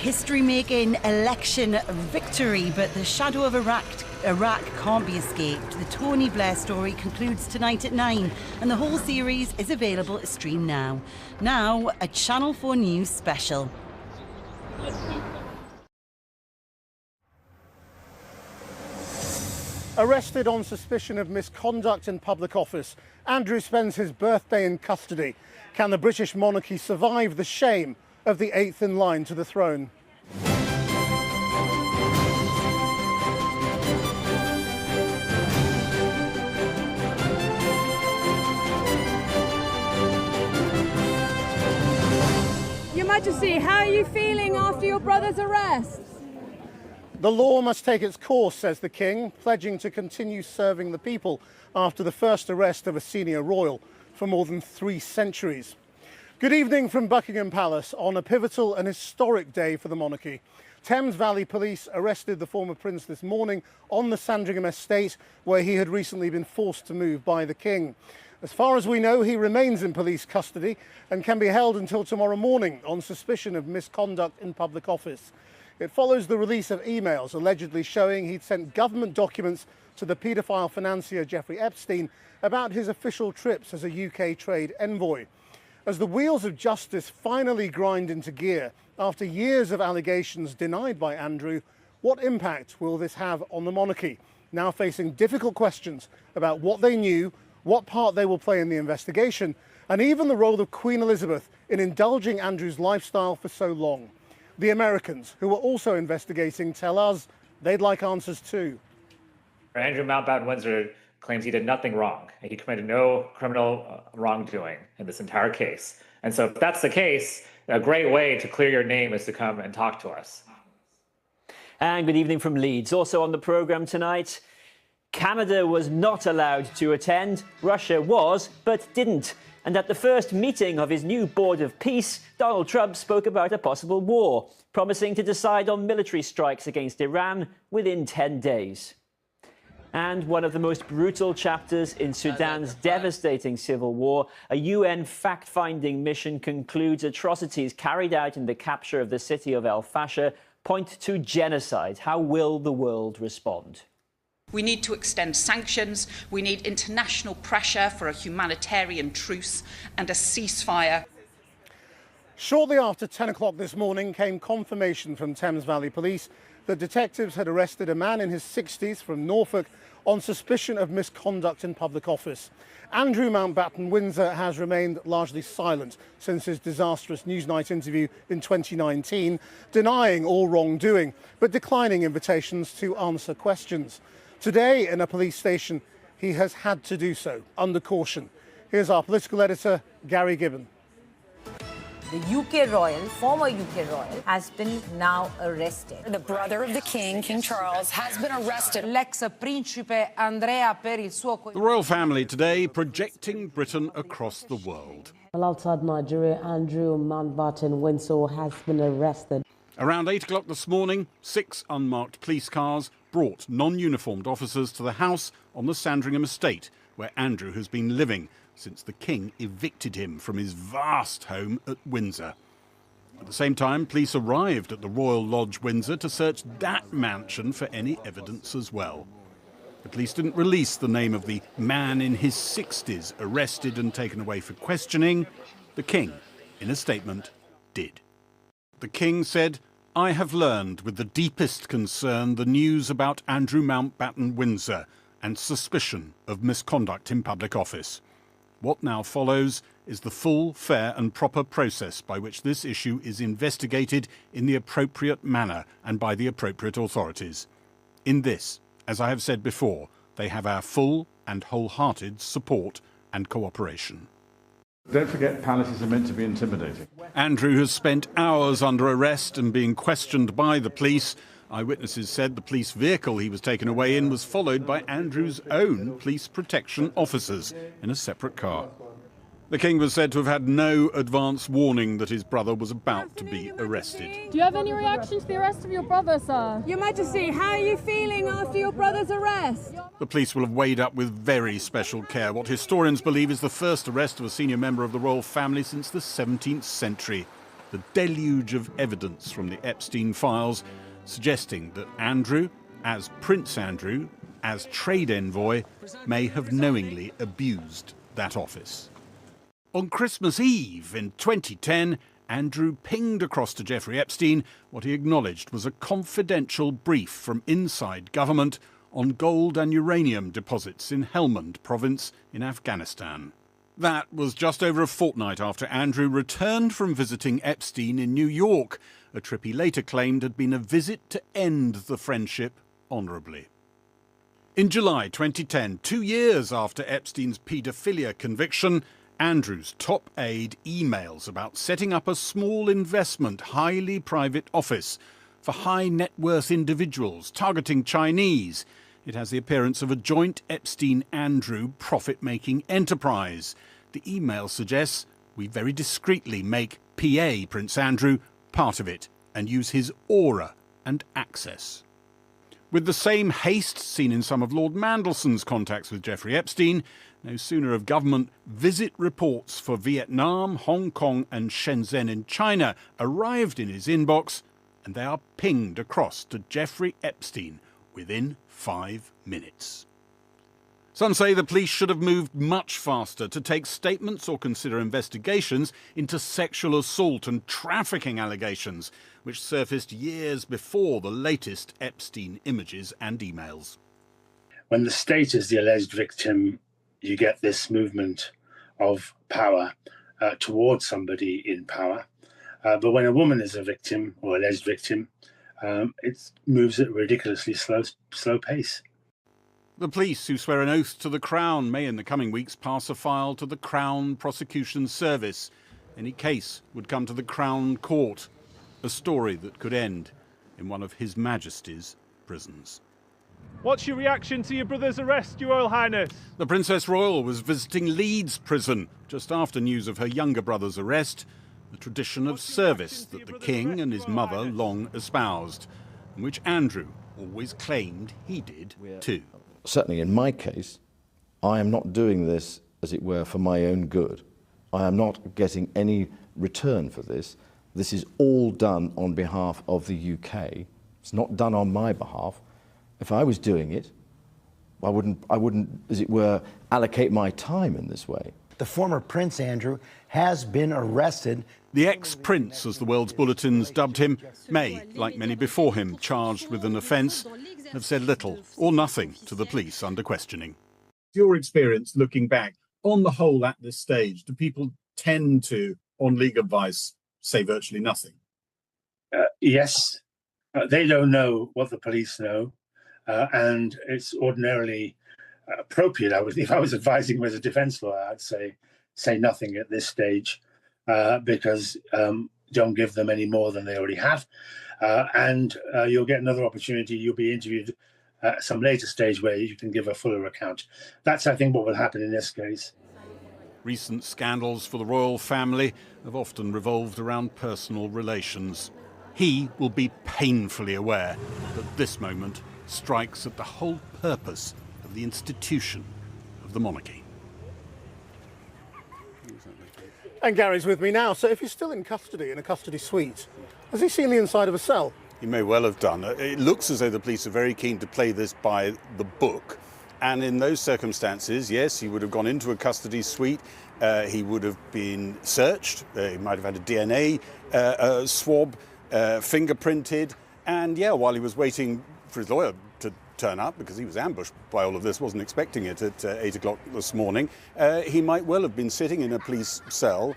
history-making election victory, but the shadow of Iraq can't be escaped. The Tony Blair story concludes tonight at 9, and the whole series is available to stream now. Now, a Channel 4 News special. Arrested on suspicion of misconduct in public office, Andrew spends his birthday in custody. Can the British monarchy survive the shame of the eighth in line to the throne? Your Majesty, how are you feeling after your brother's arrest? The law must take its course, says the King, pledging to continue serving the people after the first arrest of a senior royal for more than 3 centuries. Good evening from Buckingham Palace on a pivotal and historic day for the monarchy. Thames Valley Police arrested the former prince this morning on the Sandringham estate, where he had recently been forced to move by the King. As far as we know, he remains in police custody and can be held until tomorrow morning on suspicion of misconduct in public office. It follows the release of emails allegedly showing he'd sent government documents to the paedophile financier Jeffrey Epstein about his official trips as a UK trade envoy. As the wheels of justice finally grind into gear after years of allegations denied by Andrew, what impact will this have on the monarchy, now facing difficult questions about what they knew, what part they will play in the investigation, and even the role of Queen Elizabeth in indulging Andrew's lifestyle for so long? The Americans, who were also investigating, tell us they'd like answers too. Andrew Mountbatten-Windsor claims he did nothing wrong. He committed no criminal wrongdoing in this entire case. And so if that's the case, a great way to clear your name is to come and talk to us. And good evening from Leeds. Also on the programme tonight, Canada was not allowed to attend. Russia was, but didn't. And at the first meeting of his new Board of Peace, Donald Trump spoke about a possible war, promising to decide on military strikes against Iran within 10 days. And one of the most brutal chapters in Sudan's devastating civil war, a UN fact-finding mission concludes atrocities carried out in the capture of the city of El Fasher point to genocide. How will the world respond? We need to extend sanctions, we need international pressure for a humanitarian truce and a ceasefire. Shortly after 10 o'clock this morning came confirmation from Thames Valley Police that detectives had arrested a man in his 60s from Norfolk on suspicion of misconduct in public office. Andrew Mountbatten-Windsor has remained largely silent since his disastrous Newsnight interview in 2019, denying all wrongdoing, but declining invitations to answer questions. Today, in a police station, he has had to do so, under caution. Here's our political editor, Gary Gibbon. The UK royal, former UK royal, has been now arrested. The brother of the king, King Charles, has been arrested. L'ex principe Andrea per il suo... The royal family today projecting Britain across the world. Well, outside Nigeria, Andrew Mountbatten-Windsor has been arrested. Around 8 o'clock this morning, 6 unmarked police cars brought non-uniformed officers to the house on the Sandringham estate, where Andrew has been living since the King evicted him from his vast home at Windsor. At the same time, police arrived at the Royal Lodge, Windsor, to search that mansion for any evidence as well. The police didn't release the name of the man in his 60s arrested and taken away for questioning. The King, in a statement, did. The King said, "I have learned with the deepest concern the news about Andrew Mountbatten-Windsor and suspicion of misconduct in public office. What now follows is the full, fair and proper process by which this issue is investigated in the appropriate manner and by the appropriate authorities. In this, as I have said before, they have our full and wholehearted support and cooperation." Don't forget, palaces are meant to be intimidating. Andrew has spent hours under arrest and being questioned by the police. Eyewitnesses said the police vehicle he was taken away in was followed by Andrew's own police protection officers in a separate car. The King was said to have had no advance warning that his brother was about to be arrested. Do you have any reaction to the arrest of your brother, sir? Your Majesty, how are you feeling after your brother's arrest? The police will have weighed up with very special care what historians believe is the first arrest of a senior member of the royal family since the 17th century. the deluge of evidence from the Epstein files suggesting that Andrew, as Prince Andrew, as trade envoy, may have knowingly abused that office. On Christmas Eve in 2010, Andrew pinged across to Jeffrey Epstein what he acknowledged was a confidential brief from inside government on gold and uranium deposits in Helmand province in Afghanistan. That was just over a fortnight after Andrew returned from visiting Epstein in New York, a trip he later claimed had been a visit to end the friendship honourably. In July 2010, 2 years after Epstein's paedophilia conviction, Andrew's top aide emails about setting up a small investment, highly private office for high net worth individuals targeting Chinese. It has the appearance of a joint Epstein-Andrew profit-making enterprise. The email suggests we very discreetly make PA Prince Andrew part of it and use his aura and access. With the same haste seen in some of Lord Mandelson's contacts with Jeffrey Epstein, no sooner have government visit reports for Vietnam, Hong Kong and Shenzhen in China arrived in his inbox, and they are pinged across to Jeffrey Epstein within 5 minutes. Some say the police should have moved much faster to take statements or consider investigations into sexual assault and trafficking allegations, which surfaced years before the latest Epstein images and emails. When the state is the alleged victim, you get this movement of power towards somebody in power. But when a woman is a victim or alleged victim, it moves at a ridiculously slow pace. The police, who swear an oath to the Crown, may in the coming weeks pass a file to the Crown Prosecution Service. Any case would come to the Crown Court, a story that could end in one of His Majesty's prisons. What's your reaction to your brother's arrest, Your Royal Highness? The Princess Royal was visiting Leeds prison just after news of her younger brother's arrest, the tradition of service that the King and his mother long espoused, and which Andrew always claimed he did too. Certainly in my case, I am not doing this, as it were, for my own good. I am not getting any return for this. This is all done on behalf of the UK. It's not done on my behalf. If I was doing it, I wouldn't, as it were, allocate my time in this way. The former Prince Andrew has been arrested. The ex-prince, as the world's bulletins dubbed him, may, like many before him charged with an offence, have said little or nothing to the police under questioning. Your experience looking back, on the whole at this stage, do people tend to, on legal advice, say virtually nothing? Yes, they don't know what the police know, and it's ordinarily appropriate. If I was advising him as a defence lawyer, I'd say nothing at this stage, because don't give them any more than they already have, and you'll get another opportunity. You'll be interviewed at some later stage where you can give a fuller account. That's, I think, what will happen in this case. Recent scandals for the royal family have often revolved around personal relations. He will be painfully aware that this moment strikes at the whole purpose of the institution of the monarchy. And Gary's with me now. So if he's still in custody, in a custody suite, has he seen the inside of a cell? He may well have done. It looks as though the police are very keen to play this by the book. And in those circumstances, yes, he would have gone into a custody suite. He would have been searched. He might have had a DNA swab, fingerprinted. And yeah, while he was waiting for his lawyer to turn up, because he was ambushed by all of this, wasn't expecting it at 8 o'clock this morning, he might well have been sitting in a police cell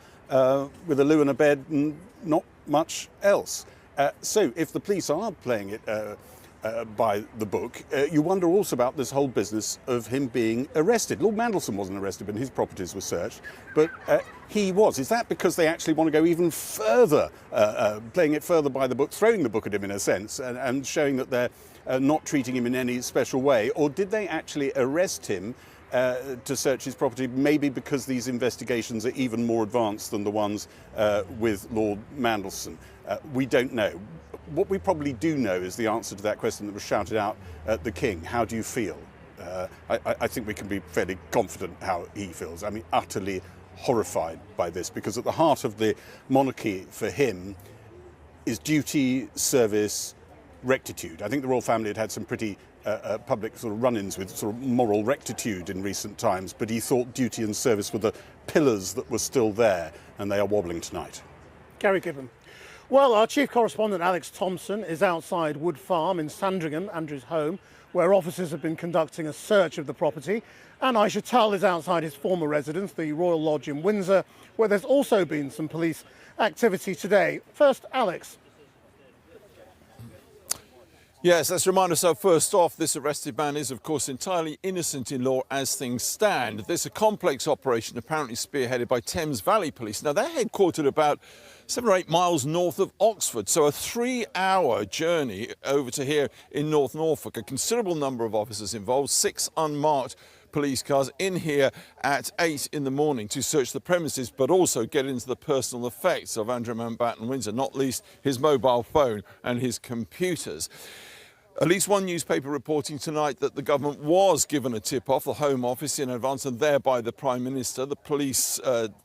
with a loo and a bed and not much else. So if the police are playing it by the book, you wonder also about this whole business of him being arrested. Lord Mandelson wasn't arrested, but his properties were searched. But he was. Is that because they actually want to go even further, playing it further by the book, throwing the book at him in a sense, and showing that they're not treating him in any special way? Or did they actually arrest him to search his property, maybe because these investigations are even more advanced than the ones with Lord Mandelson? We don't know. What we probably do know is the answer to that question that was shouted out at the King. How do you feel? I think we can be fairly confident how he feels. I mean, utterly horrified by this, because at the heart of the monarchy for him is duty, service, rectitude. I think the royal family had some pretty public sort of run-ins with sort of moral rectitude in recent times, but he thought duty and service were the pillars that were still there, and they are wobbling tonight. Gary Gibbon. Well, our chief correspondent Alex Thompson is outside Wood Farm in Sandringham, Andrew's home, where officers have been conducting a search of the property. And Aisha Tull is outside his former residence, the Royal Lodge in Windsor, where there's also been some police activity today. First, Alex. Yes, let's remind ourselves first off, this arrested man is, of course, entirely innocent in law as things stand. This is a complex operation apparently spearheaded by Thames Valley Police. Now, they're headquartered about 7 or 8 miles north of Oxford, so a 3-hour journey over to here in North Norfolk. A considerable number of officers involved, 6 unmarked police cars in here at 8 in the morning to search the premises, but also get into the personal effects of Andrew Mountbatten Windsor, not least his mobile phone and his computers. At least one newspaper reporting tonight that the government was given a tip-off, the Home Office in advance, and thereby the Prime Minister. The police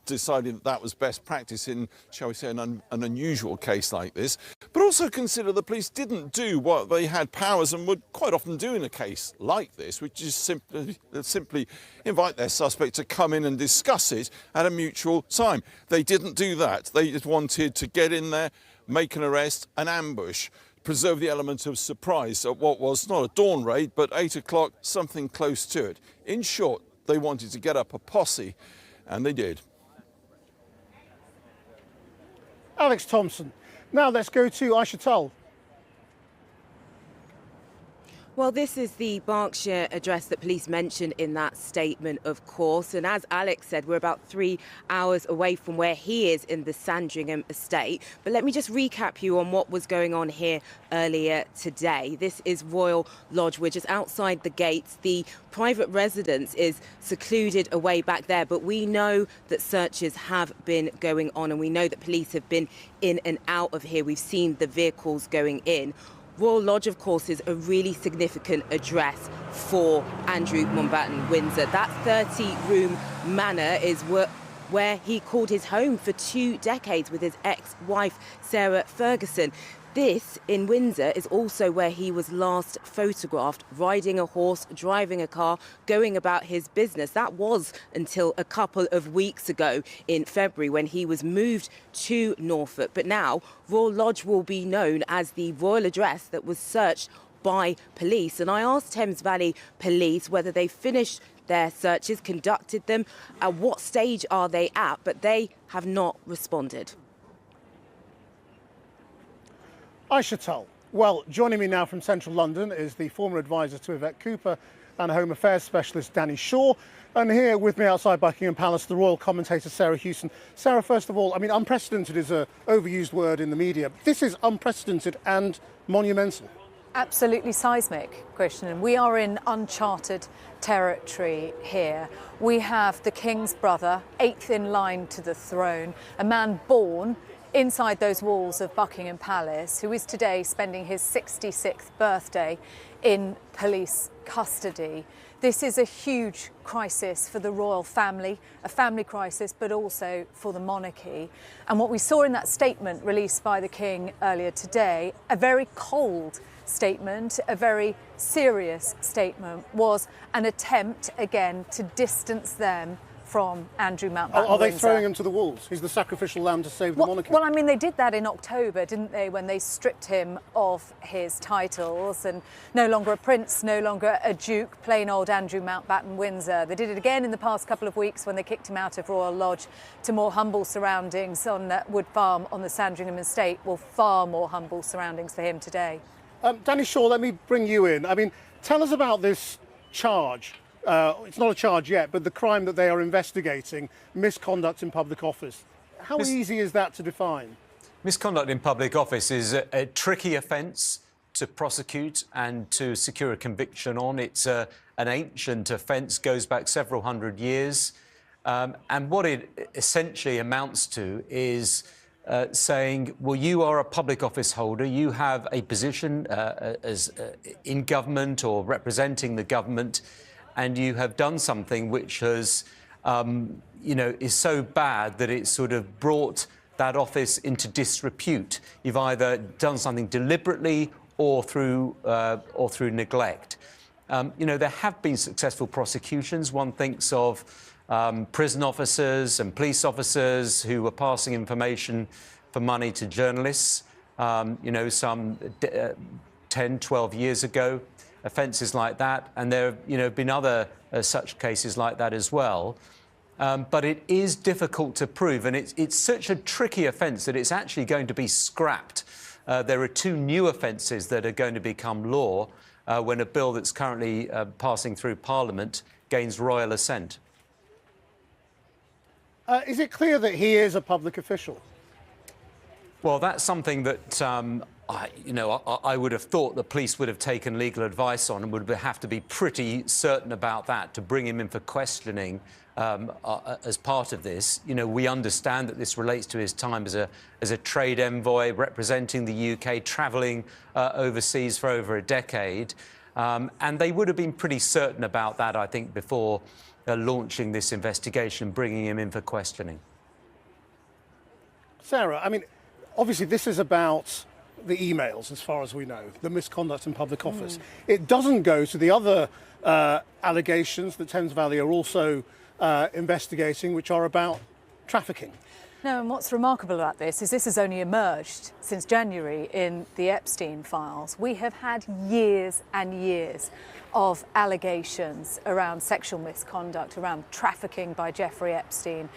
decided that was best practice in, shall we say, an unusual case like this. But also consider the police didn't do what they had powers and would quite often do in a case like this, which is simply invite their suspect to come in and discuss it at a mutual time. They didn't do that. They just wanted to get in there, make an arrest, an ambush, preserve the element of surprise at what was not a dawn raid, but 8 o'clock, something close to it. In short, they wanted to get up a posse, and they did. Alex Thompson. Now let's go to Aisha Tull. Well, this is the Berkshire address that police mentioned in that statement, of course. And as Alex said, we're about 3 hours away from where he is in the Sandringham estate. But let me just recap you on what was going on here earlier today. This is Royal Lodge. We're just outside the gates. The private residence is secluded away back there. But we know that searches have been going on, and we know that police have been in and out of here. We've seen the vehicles going in. Royal Lodge, of course, is a really significant address for Andrew Mountbatten Windsor. That 30-room manor is where he called his home for 2 decades with his ex-wife, Sarah Ferguson. This, in Windsor, is also where he was last photographed, riding a horse, driving a car, going about his business. That was until a couple of weeks ago in February when he was moved to Norfolk. But now, Royal Lodge will be known as the royal address that was searched by police. And I asked Thames Valley Police whether they finished their searches, conducted them, at what stage are they at, but they have not responded. Aisha Tull. Well, joining me now from central London is the former advisor to Yvette Cooper and Home Affairs specialist Danny Shaw. And here with me outside Buckingham Palace, the royal commentator Sarah Hewson. Sarah, first of all, I mean, unprecedented is an overused word in the media. This is unprecedented and monumental. Absolutely seismic, Christian. We are in uncharted territory here. We have the King's brother, 8th in line to the throne, a man born inside those walls of Buckingham Palace, who is today spending his 66th birthday in police custody. This is a huge crisis for the royal family, a family crisis, but also for the monarchy. And what we saw in that statement released by the King earlier today, a very cold statement, a very serious statement, was an attempt again to distance them from Andrew Mountbatten Are they Windsor. throwing him to the wolves? He's the sacrificial lamb to save the monarchy. Well, I mean, they did that in October, didn't they, when they stripped him of his titles and no longer a prince, no longer a duke, plain old Andrew Mountbatten Windsor. They did it again in the past couple of weeks when they kicked him out of Royal Lodge to more humble surroundings on Wood Farm on the Sandringham estate. Well, far more humble surroundings for him today. Danny Shaw, let me bring you in. I mean, tell us about this charge. It's not a charge yet, but the crime that they are investigating, misconduct in public office. How easy is that to define? Misconduct in public office is a tricky offence to prosecute and to secure a conviction on. It's an ancient offence, goes back several hundred years. And what it essentially amounts to is saying, well, you are a public office holder, you have a position in government or representing the government, and you have done something which has is so bad that it's sort of brought that office into disrepute. You've either done something deliberately or through neglect. There have been successful prosecutions. One thinks of prison officers and police officers who were passing information for money to journalists, some 10, 12 years ago, offences like that. And there have been other such cases like that as well. But it is difficult to prove, and it's such a tricky offence that it's actually going to be scrapped. There are 2 new offences that are going to become law when a bill that's currently passing through Parliament gains royal assent. Is it clear that he is a public official? Well, that's something that I would have thought the police would have taken legal advice on and would have to be pretty certain about that to bring him in for questioning as part of this. We understand that this relates to his time as a trade envoy representing the UK, travelling overseas for over a decade. And they would have been pretty certain about that, I think, before launching this investigation, bringing him in for questioning. Sarah, I mean, obviously this is about the emails, as far as we know, the misconduct in public office. It doesn't go to the other allegations that Thames Valley are also investigating, which are about trafficking. No, and what's remarkable about this is this has only emerged since January in the Epstein files. We have had years and years of allegations around sexual misconduct, around trafficking by Jeffrey Epstein.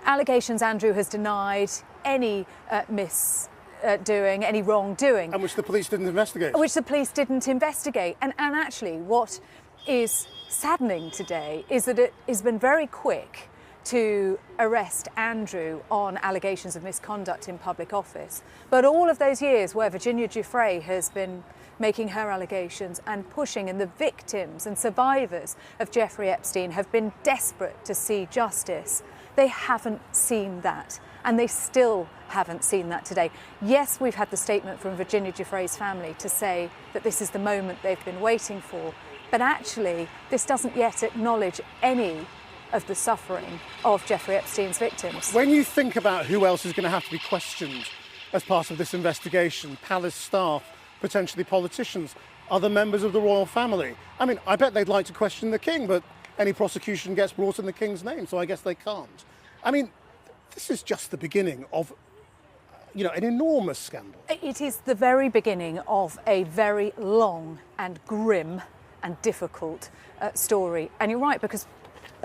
Allegations Andrew has denied any any wrongdoing. And which the police didn't investigate. Which the police didn't investigate. And actually what is saddening today is that it has been very quick to arrest Andrew on allegations of misconduct in public office. But all of those years where Virginia Giuffre has been making her allegations and pushing, and the victims and survivors of Jeffrey Epstein have been desperate to see justice, they haven't seen that. And they still haven't seen that today. Yes, we've had the statement from Virginia Giuffre's family to say that this is the moment they've been waiting for. But actually, this doesn't yet acknowledge any of the suffering of Jeffrey Epstein's victims. When you think about who else is going to have to be questioned as part of this investigation, palace staff, potentially politicians, other members of the royal family, I mean, I bet they'd like to question the king, but any prosecution gets brought in the king's name, so I guess they can't. I mean, this is just the beginning of, an enormous scandal. It is the very beginning of a very long and grim and difficult story. And you're right, because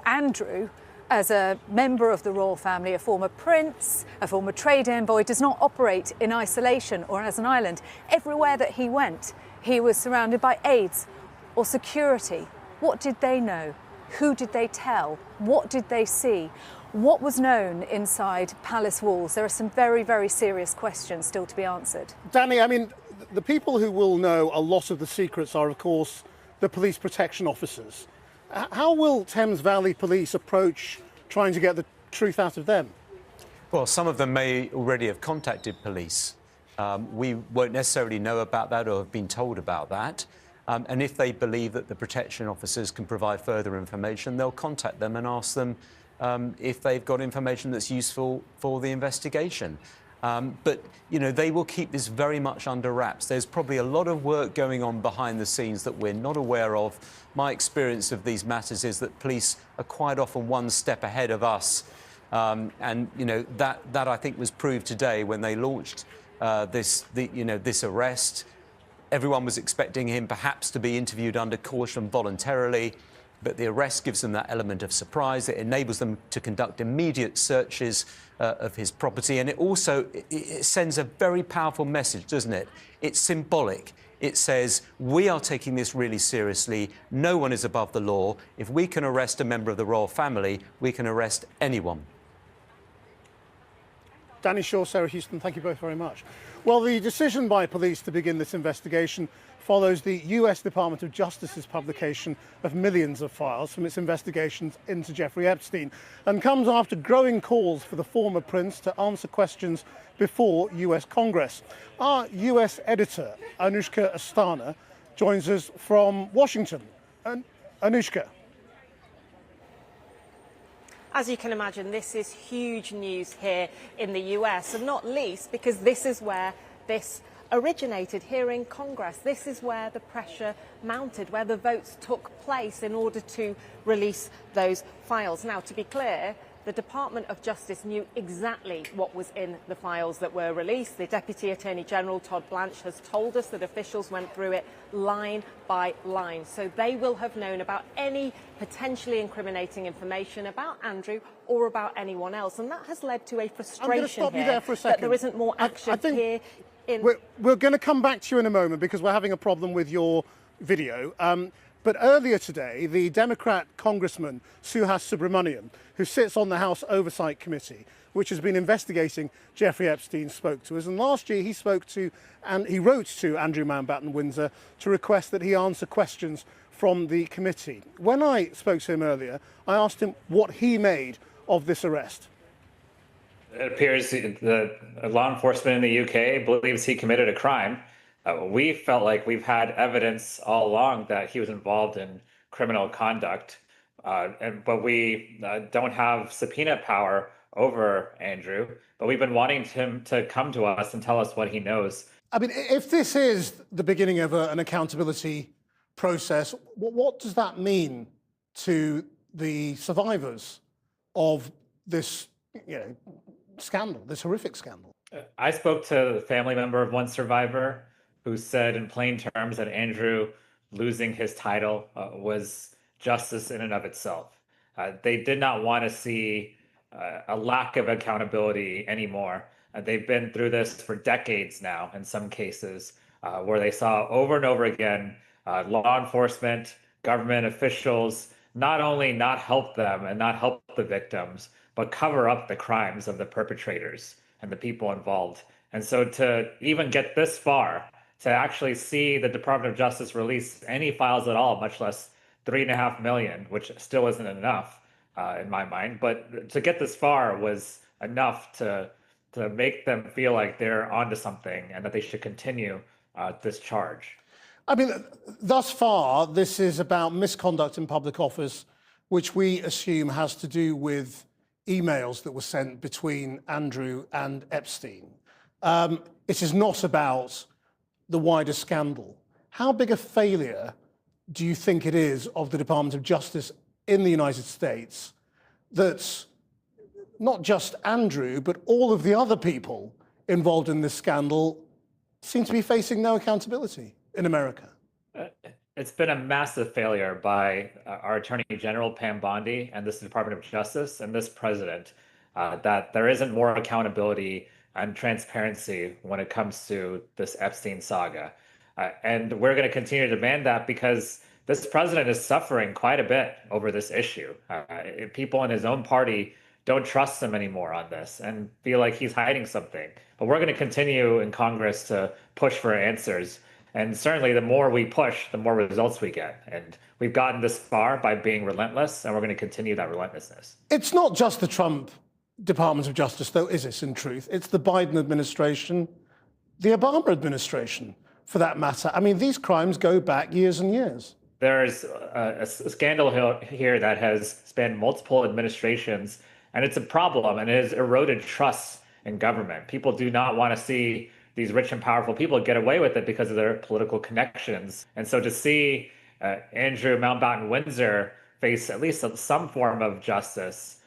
Andrew, as a member of the royal family, a former prince, a former trade envoy, does not operate in isolation or as an island. Everywhere that he went, he was surrounded by aides or security. What did they know? Who did they tell? What did they see? What was known inside palace walls? There are some very, very serious questions still to be answered. Danny, I mean, the people who will know a lot of the secrets are, of course, the police protection officers. How will Thames Valley Police approach trying to get the truth out of them? Well, some of them may already have contacted police. We won't necessarily know about that or have been told about that. And if they believe that the protection officers can provide further information, they'll contact them and ask them if they've got information that's useful for the investigation. But, they will keep this very much under wraps. There's probably a lot of work going on behind the scenes that we're not aware of. My experience of these matters is that police are quite often one step ahead of us. That I think was proved today when they launched this arrest. Everyone was expecting him perhaps to be interviewed under caution voluntarily, but the arrest gives them that element of surprise. It enables them to conduct immediate searches of his property, and it sends a very powerful message, doesn't it? It's symbolic. It says, we are taking this really seriously. No one is above the law. If we can arrest a member of the royal family, we can arrest anyone. Danny Shaw, Sarah Houston, thank you both very much. Well, the decision by police to begin this investigation follows the US Department of Justice's publication of millions of files from its investigations into Jeffrey Epstein, and comes after growing calls for the former prince to answer questions before US Congress. Our US editor, Anushka Astana, joins us from Washington. Anushka. as you can imagine, this is huge news here in the US, and not least because this is where this originated, here in Congress. This is where the pressure mounted, where the votes took place in order to release those files. Now, to be clear, the Department of Justice knew exactly what was in the files that were released. The Deputy Attorney General, Todd Blanche, has told us that officials went through it line by line. So they will have known about any potentially incriminating information about Andrew or about anyone else. And that has led to a frustration I'm going to stop you there for a that second. there isn't more action here. We're going to come back to you in a moment because we're having a problem with your video. But earlier today, the Democrat Congressman Suhas Subramanian, who sits on the House Oversight Committee, which has been investigating Jeffrey Epstein, spoke to us. And last year he spoke to, and he wrote to Andrew Mountbatten Windsor to request that he answer questions from the committee. When I spoke to him earlier, I asked him what he made of this arrest. It appears the law enforcement in the UK believes he committed a crime. We felt like we've had evidence all along that he was involved in criminal conduct, but we don't have subpoena power over Andrew. But we've been wanting him to come to us and tell us what he knows. I mean, if this is the beginning of an accountability process, what does that mean to the survivors of this, scandal, this horrific scandal? I spoke to a family member of one survivor who said in plain terms that Andrew losing his title was justice in and of itself. They did not want to see a lack of accountability anymore. They've been through this for decades now, in some cases, where they saw over and over again law enforcement, government officials not only not help them and not help the victims, but cover up the crimes of the perpetrators and the people involved. And so to even get this far, to actually see the Department of Justice release any files at all, much less 3.5 million, which still isn't enough in my mind, but to get this far was enough to make them feel like they're onto something and that they should continue this charge. I mean, thus far, this is about misconduct in public office, which we assume has to do with emails that were sent between Andrew and Epstein. It is not about the wider scandal. How big a failure do you think it is of the Department of Justice in the United States that not just Andrew, but all of the other people involved in this scandal seem to be facing no accountability in America? It's been a massive failure by our Attorney General, Pam Bondi, and this Department of Justice and this president, that there isn't more accountability and transparency when it comes to this Epstein saga. And we're going to continue to demand that because this president is suffering quite a bit over this issue. People in his own party don't trust him anymore on this and feel like he's hiding something. But we're going to continue in Congress to push for answers. And certainly the more we push, the more results we get. And we've gotten this far by being relentless, and we're going to continue that relentlessness. It's not just the Trump Department of Justice, though, is it, in truth? It's the Biden administration, the Obama administration, for that matter. I mean, these crimes go back years and years. There's a scandal here that has spanned multiple administrations, and it's a problem, and it has eroded trust in government. People do not want to see these rich and powerful people get away with it because of their political connections. And so to see Andrew Mountbatten Windsor face at least some form of justice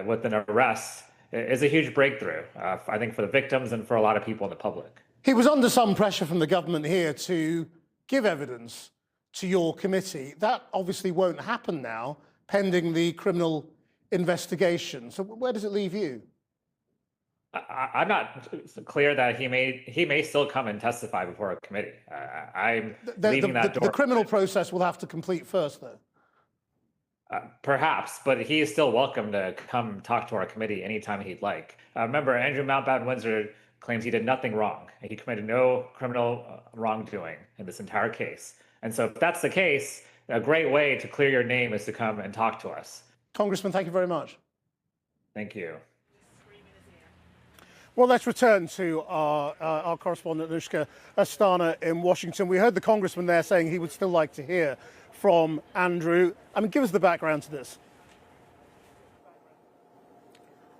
with an arrest is a huge breakthrough, I think, for the victims and for a lot of people in the public. He was under some pressure from the government here to give evidence to your committee. That obviously won't happen now, pending the criminal investigation. So where does it leave you? I'm not clear that he may still come and testify before a committee. I'm leaving that door. The criminal process will have to complete first, though. Perhaps, but he is still welcome to come talk to our committee anytime he'd like. Remember, Andrew Mountbatten Windsor claims he did nothing wrong. He committed no criminal wrongdoing in this entire case. And so if that's the case, a great way to clear your name is to come and talk to us. Congressman, thank you very much. Thank you. Well, let's return to our correspondent, Anushka Astana in Washington. We heard the congressman there saying he would still like to hear from Andrew. I mean, give us the background to this.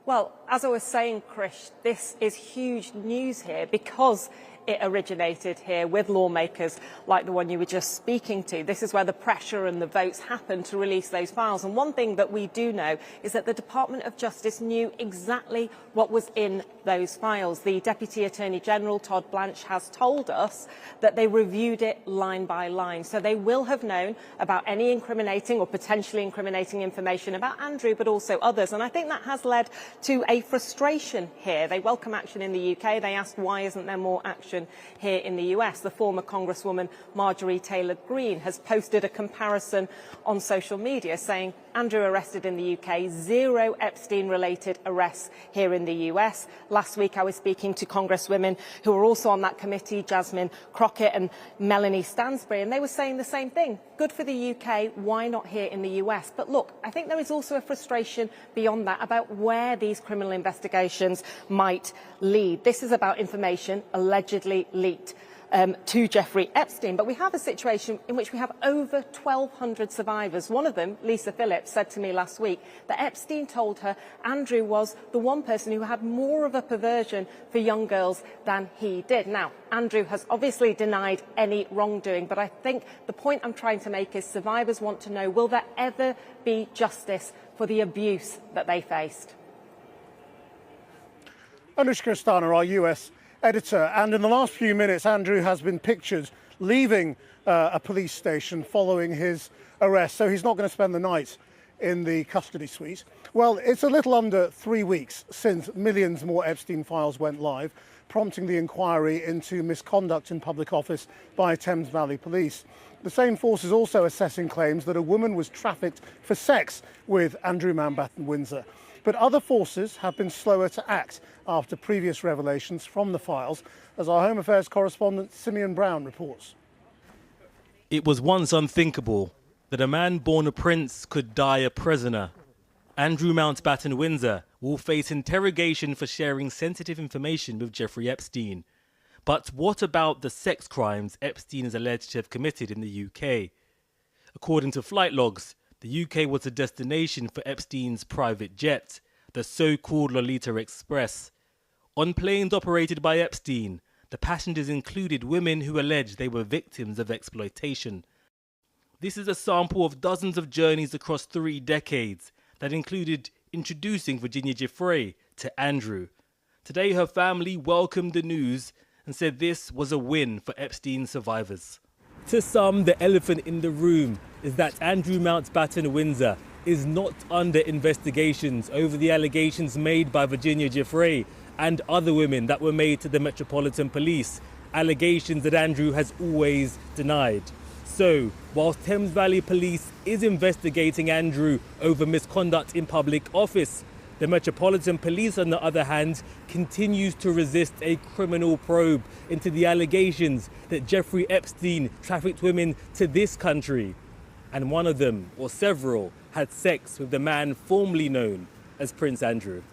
Well, as I was saying, Krish, this is huge news here because it originated here with lawmakers like the one you were just speaking to. This is where the pressure and the votes happened to release those files. And one thing that we do know is that the Department of Justice knew exactly what was in those files. The Deputy Attorney General, Todd Blanche, has told us that they reviewed it line by line. So they will have known about any incriminating or potentially incriminating information about Andrew, but also others. And I think that has led to a frustration here. They welcome action in the UK. They asked, why isn't there more action here in the US? The former Congresswoman Marjorie Taylor Greene has posted a comparison on social media saying Andrew arrested in the UK, 0 Epstein-related arrests here in the US. Last week I was speaking to Congresswomen who were also on that committee, Jasmine Crockett and Melanie Stansbury, and they were saying the same thing. Good for the UK, why not here in the US? But look, I think there is also a frustration beyond that about where these criminal investigations might lead. This is about information allegedly leaked to Jeffrey Epstein. But we have a situation in which we have over 1,200 survivors. One of them, Lisa Phillips, said to me last week that Epstein told her Andrew was the one person who had more of a perversion for young girls than he did. Now, Andrew has obviously denied any wrongdoing, but I think the point I'm trying to make is survivors want to know, will there ever be justice for the abuse that they faced? Anushka Astana, our US editor, and in the last few minutes Andrew has been pictured leaving a police station following his arrest, so he's not going to spend the night in the custody suite. Well, it's a little under 3 weeks since millions more Epstein files went live, prompting the inquiry into misconduct in public office by Thames Valley Police. The same force is also assessing claims that a woman was trafficked for sex with Andrew Mountbatten Windsor. But other forces have been slower to act after previous revelations from the files, as our Home Affairs correspondent Simeon Brown reports. It was once unthinkable that a man born a prince could die a prisoner. Andrew Mountbatten Windsor will face interrogation for sharing sensitive information with Jeffrey Epstein. But what about the sex crimes Epstein is alleged to have committed in the UK? According to flight logs, the UK was a destination for Epstein's private jet, the so-called Lolita Express. On planes operated by Epstein, the passengers included women who alleged they were victims of exploitation. This is a sample of dozens of journeys across 3 decades that included introducing Virginia Giuffre to Andrew. Today her family welcomed the news and said this was a win for Epstein survivors. To some, the elephant in the room is that Andrew Mountbatten Windsor is not under investigations over the allegations made by Virginia Giuffre and other women that were made to the Metropolitan Police, allegations that Andrew has always denied. So, whilst Thames Valley Police is investigating Andrew over misconduct in public office, the Metropolitan Police, on the other hand, continues to resist a criminal probe into the allegations that Jeffrey Epstein trafficked women to this country. And one of them, or several, had sex with the man formerly known as Prince Andrew.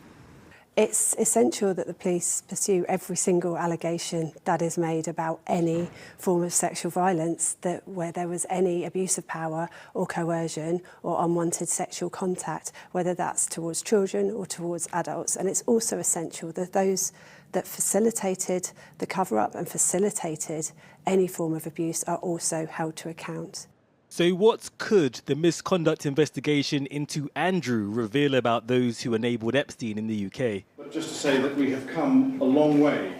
It's essential that the police pursue every single allegation that is made about any form of sexual violence, that where there was any abuse of power or coercion or unwanted sexual contact, whether that's towards children or towards adults. And it's also essential that those that facilitated the cover-up and facilitated any form of abuse are also held to account. So what could the misconduct investigation into Andrew reveal about those who enabled Epstein in the UK? But just to say that we have come a long way.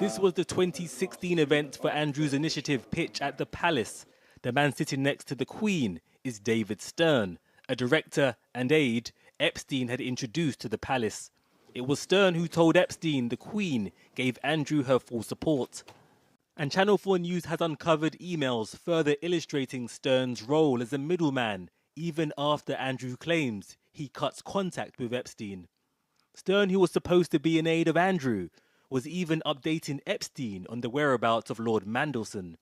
This was the 2016 event for Andrew's initiative pitch at the Palace. The man sitting next to the Queen is David Stern, a director and aide Epstein had introduced to the Palace. It was Stern who told Epstein the Queen gave Andrew her full support. And Channel 4 News has uncovered emails further illustrating Stern's role as a middleman, even after Andrew claims he cuts contact with Epstein. Stern, who was supposed to be an aide of Andrew, was even updating Epstein on the whereabouts of Lord Mandelson.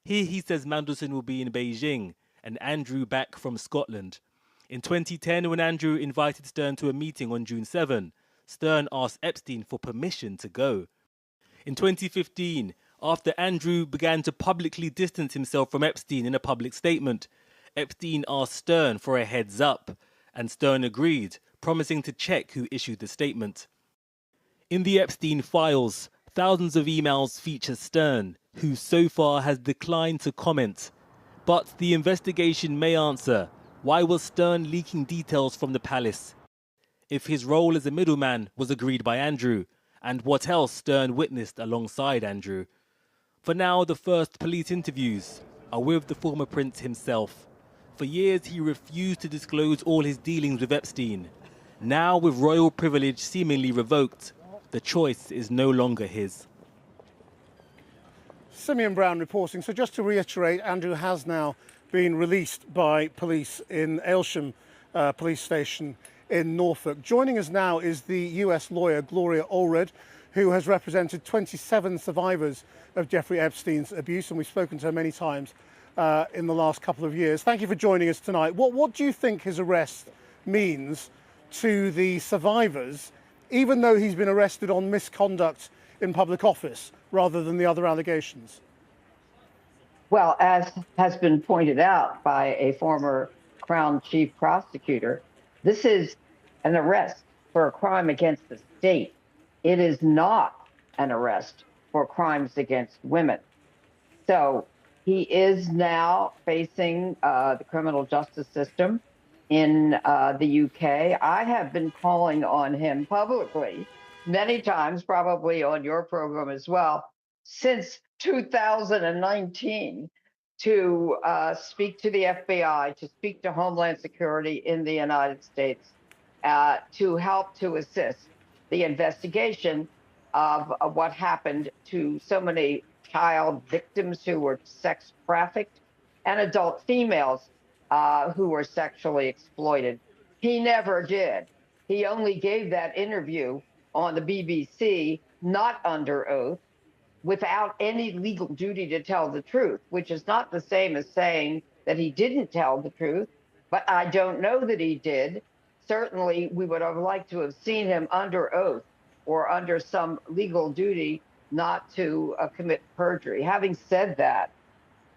Here he says Mandelson will be in Beijing and Andrew back from Scotland. In 2010, when Andrew invited Stern to a meeting on June 7, Stern asked Epstein for permission to go. In 2015, after Andrew began to publicly distance himself from Epstein in a public statement, Epstein asked Stern for a heads up, and Stern agreed, promising to check who issued the statement. In the Epstein files, thousands of emails feature Stern, who so far has declined to comment. But the investigation may answer, why was Stern leaking details from the palace? If his role as a middleman was agreed by Andrew, and what else Stern witnessed alongside Andrew. For now, the first police interviews are with the former prince himself. For years, he refused to disclose all his dealings with Epstein. Now, with royal privilege seemingly revoked, the choice is no longer his. Simeon Brown reporting. So just to reiterate, Andrew has now been released by police in Aylsham police station in Norfolk. Joining us now is the US lawyer Gloria Allred, who has represented 27 survivors of Jeffrey Epstein's abuse, and we've spoken to her many times in the last couple of years. Thank you for joining us tonight. What do you think his arrest means to the survivors, even though he's been arrested on misconduct in public office rather than the other allegations? Well, as has been pointed out by a former Crown Chief Prosecutor, this is an arrest for a crime against the state. It is not an arrest for crimes against women. So he is now facing the criminal justice system in the UK. I have been calling on him publicly many times, probably on your program as well, since 2019 to speak to the FBI, to speak to Homeland Security in the United States, to help to assist the investigation of what happened to so many child victims who were sex trafficked and adult females who were sexually exploited. He never did. He only gave that interview on the BBC, not under oath, without any legal duty to tell the truth, which is not the same as saying that he didn't tell the truth, but I don't know that he did. Certainly, we would have liked to have seen him under oath or under some legal duty not to commit perjury. Having said that,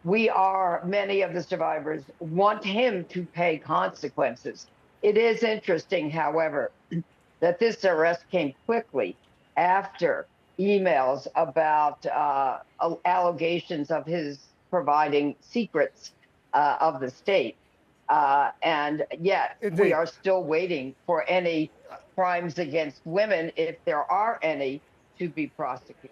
many of the survivors want him to pay consequences. It is interesting, however, that this arrest came quickly after emails about allegations of his providing secrets of the state. And yet we are still waiting for any crimes against women, if there are any, to be prosecuted.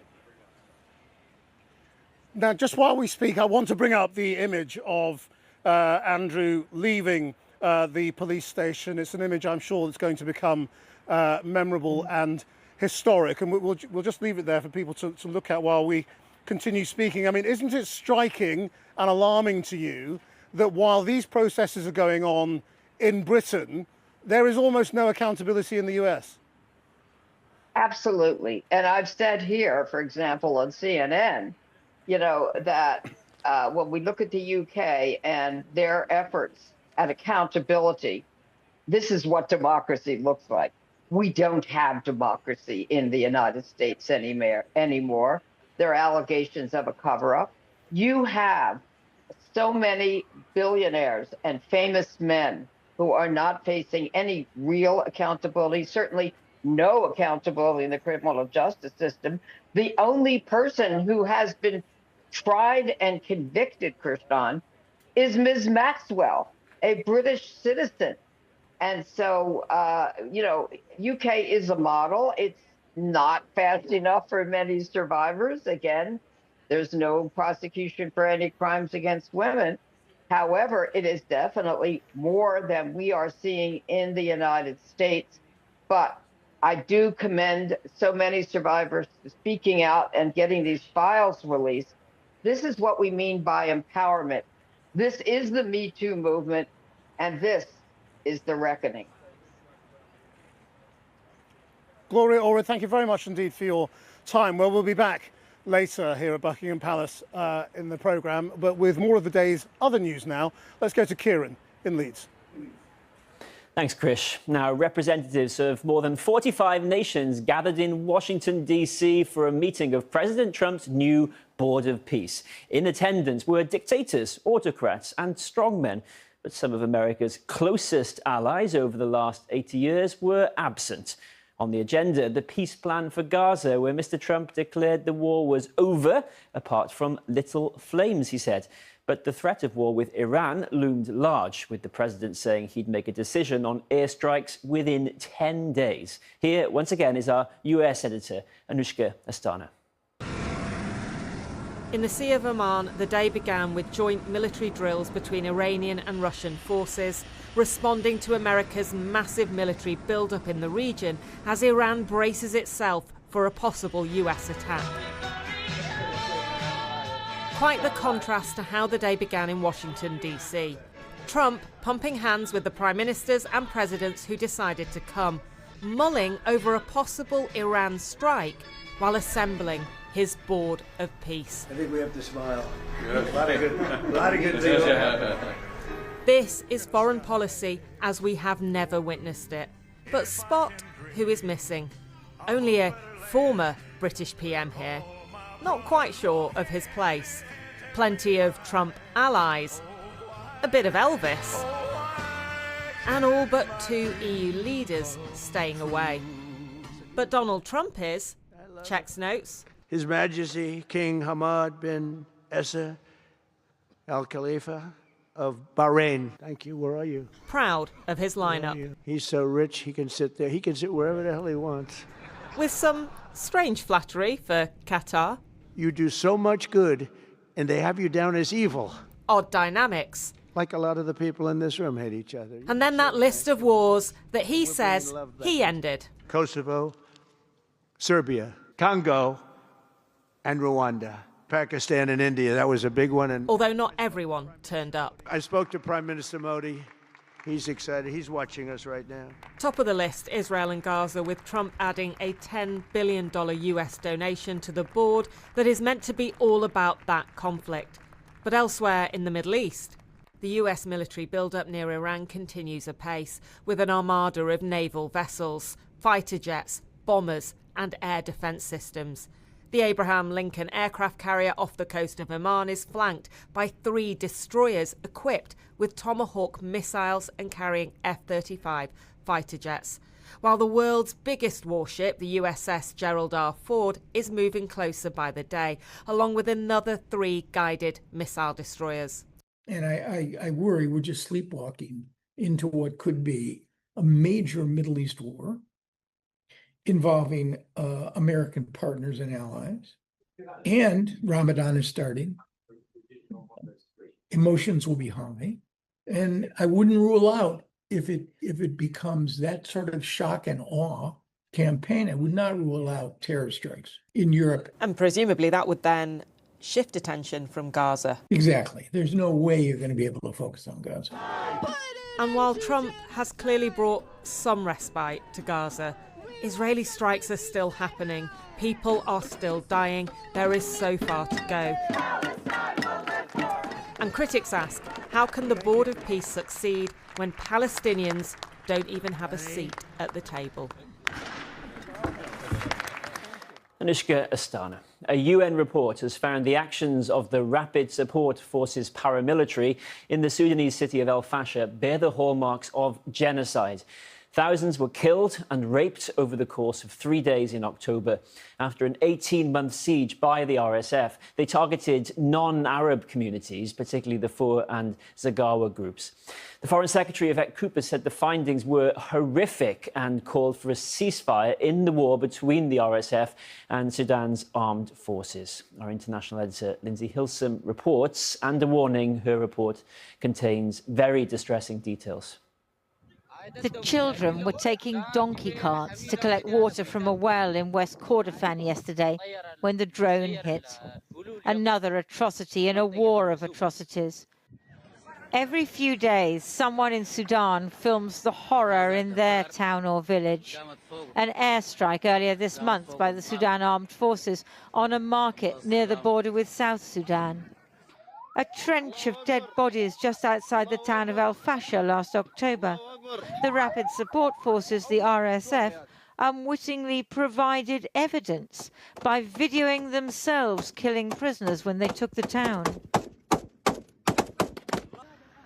Now, just while we speak, I want to bring up the image of Andrew leaving the police station. It's an image I'm sure that's going to become memorable and historic, and we'll just leave it there for people to look at while we continue speaking. I mean, isn't it striking and alarming to you that while these processes are going on in Britain, there is almost no accountability in the US? Absolutely. And I've said here, for example, on CNN, that when we look at the UK and their efforts at accountability, this is what democracy looks like. We don't have democracy in the United States anymore. There are allegations of a cover-up. You have so many billionaires and famous men who are not facing any real accountability, certainly no accountability in the criminal justice system. The only person who has been tried and convicted, Krishan, is Ms. Maxwell, a British citizen. And so, UK is a model. It's not fast enough for many survivors. Again, there's no prosecution for any crimes against women. However, it is definitely more than we are seeing in the United States. But I do commend so many survivors speaking out and getting these files released. This is what we mean by empowerment. This is the Me Too movement, and this is the reckoning. Gloria Allred, thank you very much indeed for your time. Well, we'll be back later here at Buckingham Palace in the programme, but with more of the day's other news now. Let's go to Kieran in Leeds. Thanks, Krish. Now, representatives of more than 45 nations gathered in Washington, D.C. for a meeting of President Trump's new Board of Peace. In attendance were dictators, autocrats and strongmen. But some of America's closest allies over the last 80 years were absent. On the agenda, the peace plan for Gaza, where Mr. Trump declared the war was over, apart from little flames, he said. But the threat of war with Iran loomed large, with the president saying he'd make a decision on airstrikes within 10 days. Here, once again, is our US editor, Anushka Astana. In the Sea of Oman, the day began with joint military drills between Iranian and Russian forces, responding to America's massive military build-up in the region as Iran braces itself for a possible US attack. Quite the contrast to how the day began in Washington, D.C. Trump pumping hands with the prime ministers and presidents who decided to come, mulling over a possible Iran strike while assembling his board of peace. I think we have to smile. A lot of good things. This is foreign policy as we have never witnessed it. But spot who is missing. Only a former British PM here. Not quite sure of his place. Plenty of Trump allies. A bit of Elvis. And all but 2 EU leaders staying away. But Donald Trump is, checks notes. His Majesty King Hamad bin Isa Al Khalifa of Bahrain. Thank you. Where are you? Proud of his lineup. He's so rich, he can sit there. He can sit wherever the hell he wants. With some strange flattery for Qatar. You do so much good, and they have you down as evil. Odd dynamics. Like a lot of the people in this room hate each other. And then that list of wars that he says he ended. Kosovo, Serbia, Congo, and Rwanda. Pakistan and India, that was a big one. And although not everyone turned up. I spoke to Prime Minister Modi. He's excited. He's watching us right now. Top of the list, Israel and Gaza, with Trump adding a $10 billion US donation to the board that is meant to be all about that conflict. But elsewhere in the Middle East, the US military build-up near Iran continues apace, with an armada of naval vessels, fighter jets, bombers and air defence systems. The Abraham Lincoln aircraft carrier off the coast of Oman is flanked by 3 destroyers equipped with Tomahawk missiles and carrying F-35 fighter jets. While the world's biggest warship, the USS Gerald R. Ford, is moving closer by the day, along with another 3 guided missile destroyers. And I worry we're just sleepwalking into what could be a major Middle East war involving American partners and allies. And Ramadan is starting. Emotions will be high. And I wouldn't rule out if it becomes that sort of shock and awe campaign, I would not rule out terror strikes in Europe. And presumably that would then shift attention from Gaza. Exactly. There's no way you're going to be able to focus on Gaza. And while Trump has clearly brought some respite to Gaza, Israeli strikes are still happening. People are still dying. There is so far to go. And critics ask, how can the Board of Peace succeed when Palestinians don't even have a seat at the table? Anushka Astana. A UN report has found the actions of the Rapid Support Forces paramilitary in the Sudanese city of El Fasher bear the hallmarks of genocide. Thousands were killed and raped over the course of 3 days in October. After an 18-month siege by the RSF, they targeted non-Arab communities, particularly the Fur and Zagawa groups. The Foreign Secretary, Yvette Cooper, said the findings were horrific and called for a ceasefire in the war between the RSF and Sudan's armed forces. Our international editor, Lindsay Hilsum, reports, and a warning, her report contains very distressing details. The children were taking donkey carts to collect water from a well in West Kordofan yesterday when the drone hit. Another atrocity in a war of atrocities. Every few days, someone in Sudan films the horror in their town or village. An airstrike earlier this month by the Sudan Armed Forces on a market near the border with South Sudan. A trench of dead bodies just outside the town of El Fasher last October. The Rapid Support Forces, the RSF, unwittingly provided evidence by videoing themselves killing prisoners when they took the town.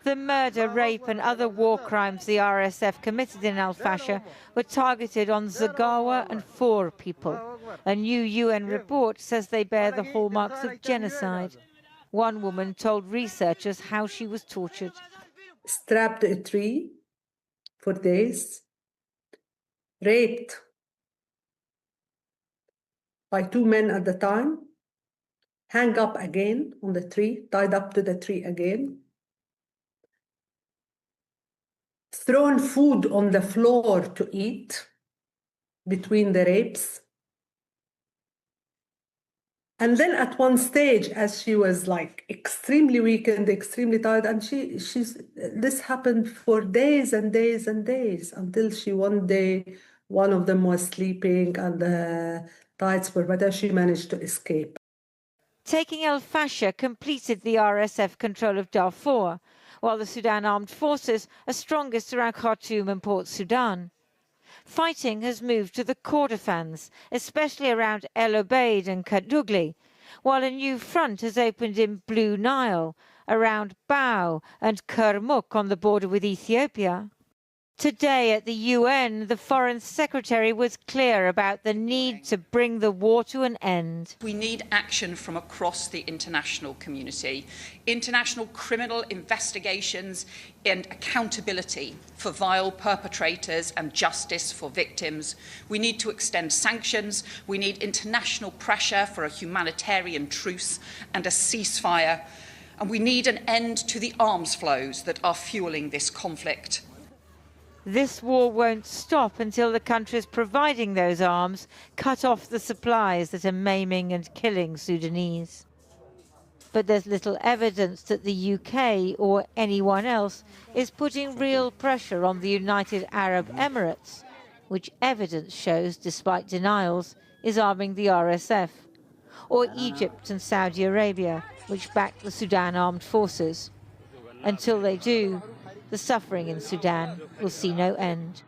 The murder, rape and other war crimes the RSF committed in Al Fasher were targeted on Zagawa and 4 people. A new UN report says they bear the hallmarks of genocide. One woman told researchers how she was tortured. Strapped to a tree for days, raped by 2 men at the time, hung up again on the tree, tied up to the tree again, thrown food on the floor to eat between the rapes. And then at one stage, as she was like extremely weakened, extremely tired, and this happened for days and days and days until one day, one of them was sleeping and the tides were better, she managed to escape. Taking Al Fasher completed the RSF control of Darfur, while the Sudan armed forces are strongest around Khartoum and Port Sudan. Fighting has moved to the Kordofans, especially around El Obeid and Kadugli, while a new front has opened in Blue Nile, around Bau and Kermuk on the border with Ethiopia. Today at the UN, the Foreign Secretary was clear about the need to bring the war to an end. We need action from across the international community, international criminal investigations and accountability for vile perpetrators and justice for victims. We need to extend sanctions. We need international pressure for a humanitarian truce and a ceasefire. And we need an end to the arms flows that are fueling this conflict. This war won't stop until the countries providing those arms cut off the supplies that are maiming and killing Sudanese. But there's little evidence that the UK or anyone else is putting real pressure on the United Arab Emirates, which evidence shows, despite denials, is arming the RSF, or Egypt and Saudi Arabia, which back the Sudan armed forces. Until they do, the suffering in Sudan will see no end.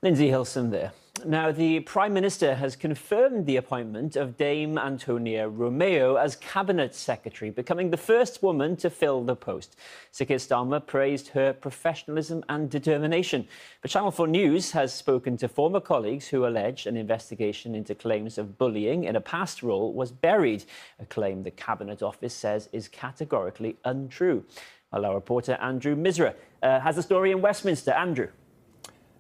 Lindsay Hilson there. Now, the Prime Minister has confirmed the appointment of Dame Antonia Romeo as Cabinet Secretary, becoming the first woman to fill the post. Sir Keir Starmer praised her professionalism and determination. But Channel 4 News has spoken to former colleagues who allege an investigation into claims of bullying in a past role was buried, a claim the Cabinet Office says is categorically untrue. Well, our reporter Andrew Misra has the story in Westminster. Andrew.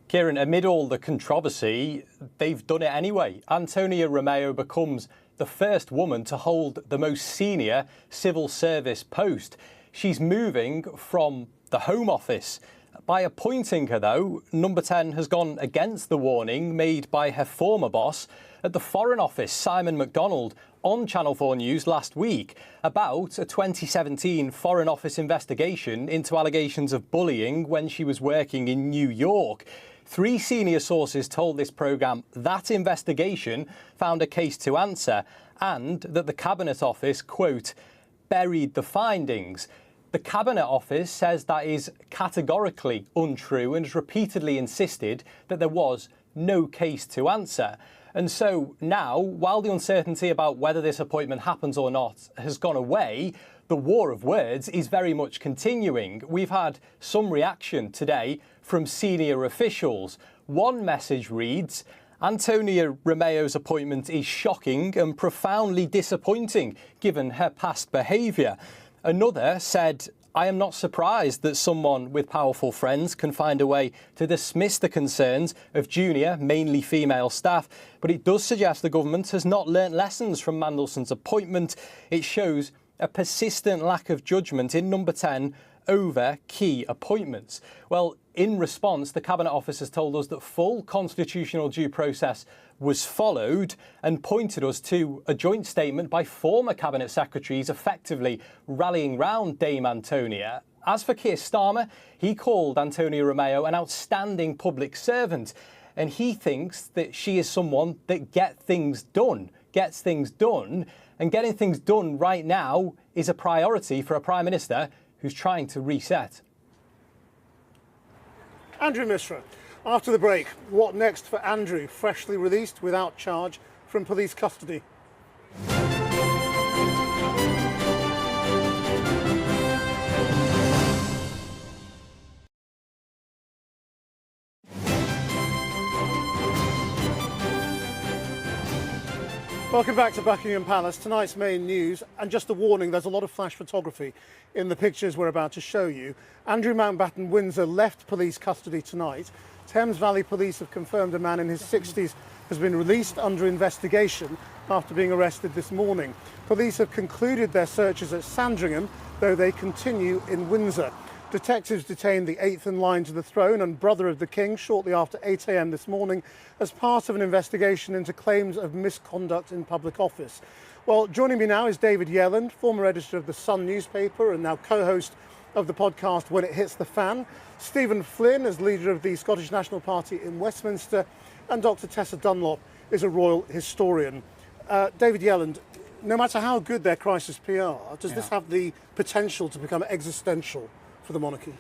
Kieran, amid all the controversy, they've done it anyway. Antonia Romeo becomes the first woman to hold the most senior civil service post. She's moving from the Home Office. By appointing her, though, Number 10 has gone against the warning made by her former boss at the Foreign Office, Simon MacDonald, on Channel 4 News last week about a 2017 Foreign Office investigation into allegations of bullying when she was working in New York. 3 senior sources told this programme that investigation found a case to answer and that the Cabinet Office, quote, buried the findings. The Cabinet Office says that is categorically untrue and has repeatedly insisted that there was no case to answer. And so now, while the uncertainty about whether this appointment happens or not has gone away, the war of words is very much continuing. We've had some reaction today from senior officials. One message reads, Antonia Romeo's appointment is shocking and profoundly disappointing given her past behaviour. Another said, I am not surprised that someone with powerful friends can find a way to dismiss the concerns of junior, mainly female staff, but it does suggest the government has not learnt lessons from Mandelson's appointment. It shows a persistent lack of judgment in Number 10 over key appointments. Well, in response, the Cabinet Office has told us that full constitutional due process was followed and pointed us to a joint statement by former Cabinet Secretaries effectively rallying round Dame Antonia. As for Keir Starmer, he called Antonia Romeo an outstanding public servant, and he thinks that she is someone that gets things done, and getting things done right now is a priority for a Prime Minister who's trying to reset. Andrew Misra. After the break, what next for Andrew, freshly released without charge from police custody? Welcome back to Buckingham Palace. Tonight's main news, and just a warning, there's a lot of flash photography in the pictures we're about to show you. Andrew Mountbatten Windsor left police custody tonight. Thames Valley Police have confirmed a man in his 60s has been released under investigation after being arrested this morning. Police have concluded their searches at Sandringham, though they continue in Windsor. Detectives detained the eighth in line to the throne and brother of the King shortly after 8 a.m. this morning as part of an investigation into claims of misconduct in public office. Well, joining me now is David Yelland, former editor of the Sun newspaper and now co-host of the podcast When It Hits the Fan, Stephen Flynn as leader of the Scottish National Party in Westminster, and Dr. Tessa Dunlop is a royal historian. David Yelland, no matter how good their crisis PR, does this have the potential to become existential for the monarchy?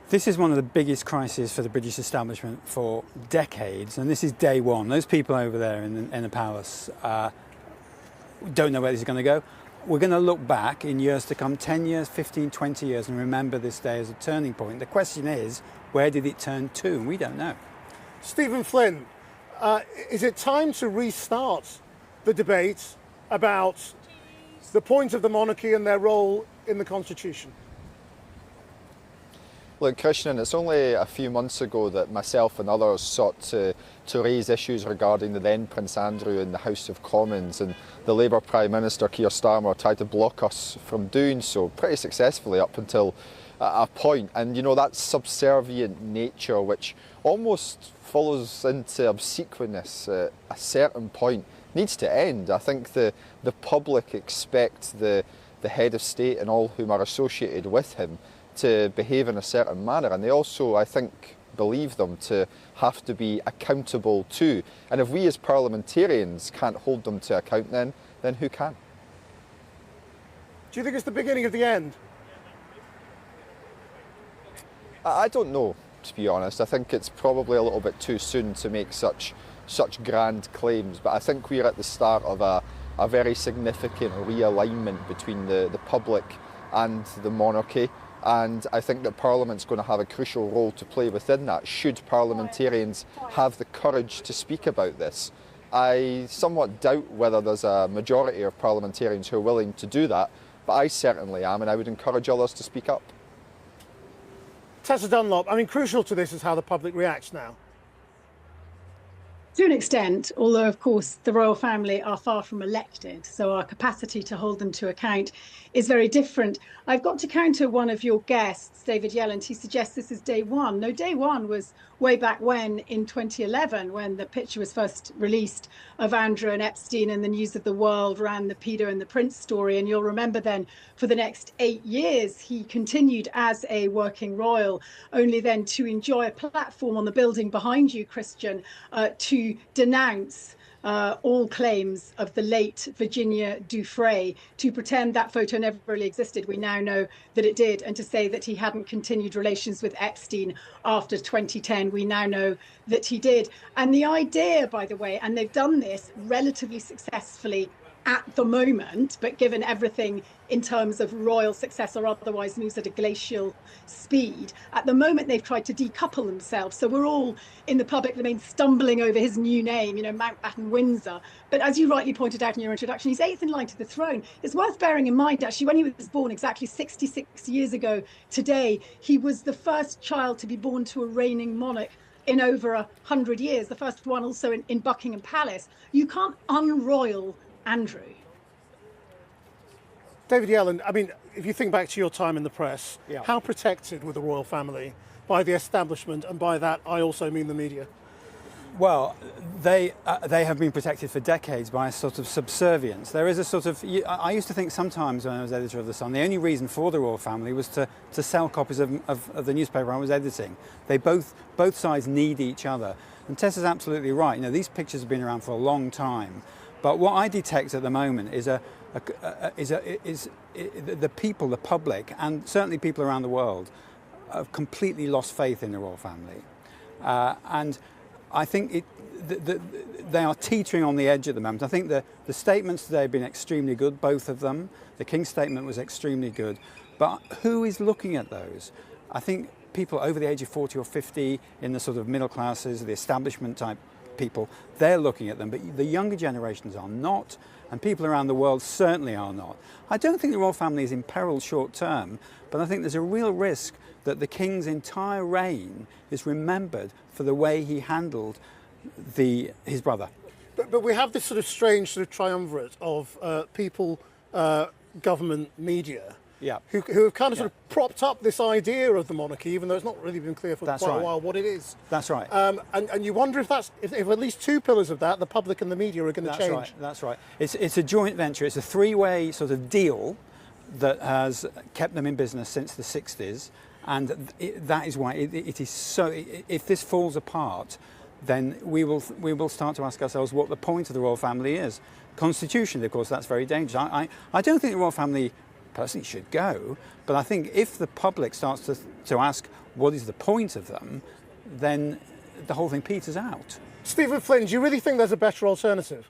This is one of the biggest crises for the British establishment for decades, and this is day one. Those people over there in the palace don't know where this is going to go. We're going to look back in years to come, 10 years, 15, 20 years, and remember this day as a turning point. The question is, where did it turn to? And we don't know. Stephen Flynn, is it time to restart the debate about the point of the monarchy and their role in the Constitution? Look, Christian, it's only a few months ago that myself and others sought to raise issues regarding the then Prince Andrew in the House of Commons, and the Labour Prime Minister Keir Starmer tried to block us from doing so pretty successfully up until a point. And you know, that subservient nature which almost follows into obsequiousness at a certain point needs to end. I think the public expect the head of state and all whom are associated with him to behave in a certain manner, and they also, I think, believe them to have to be accountable too. And if we as parliamentarians can't hold them to account, then who can? Do you think it's the beginning of the end? I don't know, to be honest. I think it's probably a little bit too soon to make such grand claims, but I think we're at the start of a very significant realignment between the public and the monarchy. And I think that Parliament's going to have a crucial role to play within that, should parliamentarians have the courage to speak about this. I somewhat doubt whether there's a majority of parliamentarians who are willing to do that, but I certainly am, and I would encourage others to speak up. Tessa Dunlop, I mean, crucial to this is how the public reacts now. To an extent, although of course the royal family are far from elected, so our capacity to hold them to account is very different. I've got to counter one of your guests, David Yelland. He suggests this is day one. No, day one was way back when, in 2011, when the picture was first released of Andrew and Epstein, and the News of the World ran the Peter and the Prince story. And you'll remember then, for the next 8 years, he continued as a working royal, only then to enjoy a platform on the building behind you, Christian, to denounce all claims of the late Virginia Dufresne, to pretend that photo never really existed. We now know that it did, and to say that he hadn't continued relations with Epstein after 2010. We now know that he did. And the idea, by the way, and they've done this relatively successfully at the moment, but given everything in terms of royal success or otherwise moves at a glacial speed, at the moment they've tried to decouple themselves. So we're all in the public domain stumbling over his new name, you know, Mountbatten Windsor. But as you rightly pointed out in your introduction, he's eighth in line to the throne. It's worth bearing in mind, actually, when he was born exactly 66 years ago today, he was the first child to be born to a reigning monarch in over 100 years, the first one also in Buckingham Palace. You can't unroyal Andrew. David Yelland, I mean, if you think back to your time in the press, how protected were the royal family by the establishment, and by that I also mean the media? Well, they have been protected for decades by a sort of subservience. There is a sort of, I used to think sometimes when I was editor of The Sun, the only reason for the royal family was to sell copies of the newspaper I was editing. They both sides need each other. And Tessa's absolutely right. You know, these pictures have been around for a long time. But what I detect at the moment is the people, the public, and certainly people around the world, have completely lost faith in the royal family. And I think they are teetering on the edge at the moment. I think the statements today have been extremely good, both of them. The King's statement was extremely good. But who is looking at those? I think people over the age of 40 or 50 in the sort of middle classes, the establishment type people, they're looking at them. But the younger generations are not, and people around the world certainly are not. I don't think the royal family is in peril short term, but I think there's a real risk that the King's entire reign is remembered for the way he handled his brother. But we have this sort of strange sort of triumvirate of people, government, media, who have kind of sort of propped up this idea of the monarchy, even though it's not really been clear for quite a while what it is. That's right. And you wonder if at least two pillars of that, the public and the media, are going to change. Right. That's right. It's a joint venture. It's a three-way sort of deal that has kept them in business since the 60s. And that is why it is so. If this falls apart, then we will start to ask ourselves what the point of the royal family is. Constitutionally, of course, that's very dangerous. I don't think the royal family personally should go, but I think if the public starts to ask what is the point of them, then the whole thing peters out. Stephen Flynn, do you really think there's a better alternative?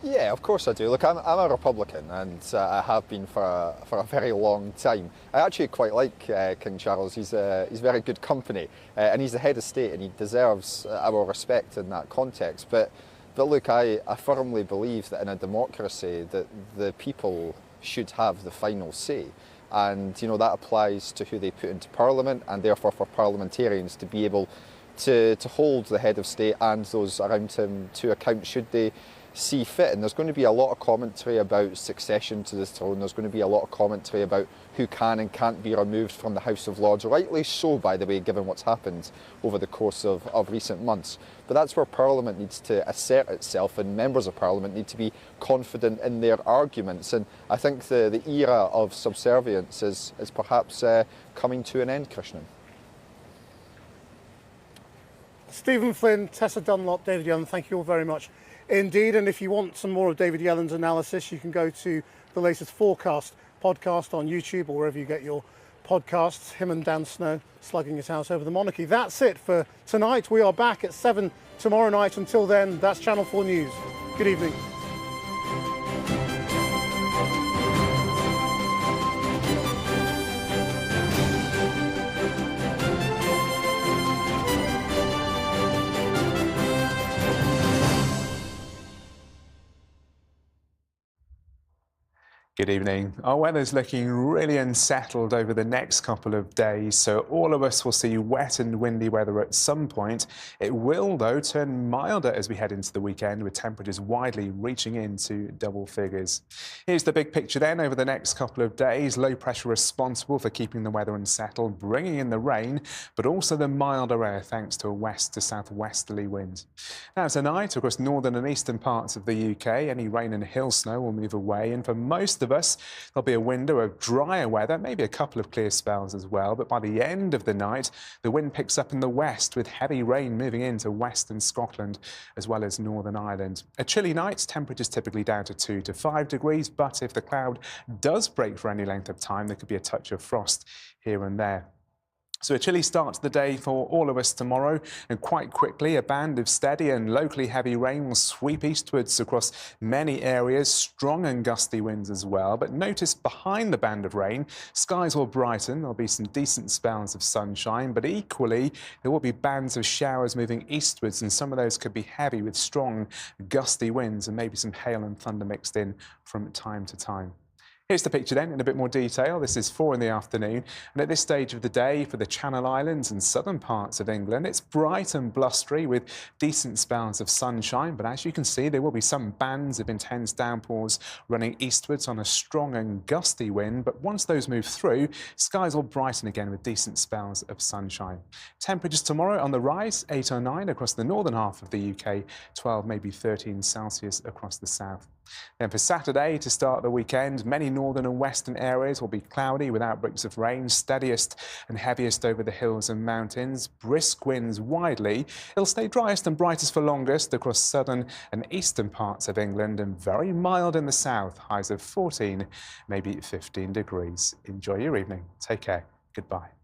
Yeah, of course I do. Look, I'm a Republican, and I have been for a very long time. I actually quite like King Charles. He's very good company, and he's the head of state, and he deserves our respect in that context. But look, I firmly believe that in a democracy that the people should have the final say. And that applies to who they put into Parliament, and therefore for parliamentarians to be able to hold the head of state and those around him to account should they see fit. And there's going to be a lot of commentary about succession to the throne. There's going to be a lot of commentary about who can and can't be removed from the House of Lords, rightly so, by the way, given what's happened over the course of recent months. But that's where Parliament needs to assert itself, and members of Parliament need to be confident in their arguments. And I think the era of subservience is perhaps coming to an end, Krishnan. Stephen Flynn, Tessa Dunlop, David Yellen, thank you all very much indeed. And if you want some more of David Yellen's analysis, you can go to the latest Forecast podcast on YouTube or wherever you get your podcasts. Him and Dan Snow slugging it out over the monarchy. That's it for tonight. We are back at 7 tomorrow night. Until then, that's Channel 4 News. Good evening. Good evening. Our weather's looking really unsettled over the next couple of days, so all of us will see wet and windy weather at some point. It will, though, turn milder as we head into the weekend, with temperatures widely reaching into double figures. Here's the big picture then over the next couple of days. Low pressure responsible for keeping the weather unsettled, bringing in the rain, but also the milder air thanks to a west to southwesterly wind. Now tonight, across northern and eastern parts of the UK, any rain and hill snow will move away, and for most of us, there'll be a window of drier weather, maybe a couple of clear spells as well, but by the end of the night, the wind picks up in the west with heavy rain moving into western Scotland as well as Northern Ireland. A chilly night, temperatures typically down to 2 to 5 degrees, but if the cloud does break for any length of time, there could be a touch of frost here and there. So a chilly start to the day for all of us tomorrow, and quite quickly a band of steady and locally heavy rain will sweep eastwards across many areas, strong and gusty winds as well. But notice behind the band of rain, skies will brighten, there'll be some decent spells of sunshine, but equally there will be bands of showers moving eastwards, and some of those could be heavy with strong gusty winds and maybe some hail and thunder mixed in from time to time. Here's the picture then in a bit more detail. This is 4 in the afternoon, and at this stage of the day for the Channel Islands and southern parts of England, it's bright and blustery with decent spells of sunshine, but as you can see, there will be some bands of intense downpours running eastwards on a strong and gusty wind, but once those move through, skies will brighten again with decent spells of sunshine. Temperatures tomorrow on the rise, 8 or 9 across the northern half of the UK, 12 maybe 13 Celsius across the south. Then for Saturday, to start the weekend, many northern and western areas will be cloudy with outbreaks of rain, steadiest and heaviest over the hills and mountains, brisk winds widely. It'll stay driest and brightest for longest across southern and eastern parts of England, and very mild in the south, highs of 14, maybe 15 degrees. Enjoy your evening. Take care. Goodbye.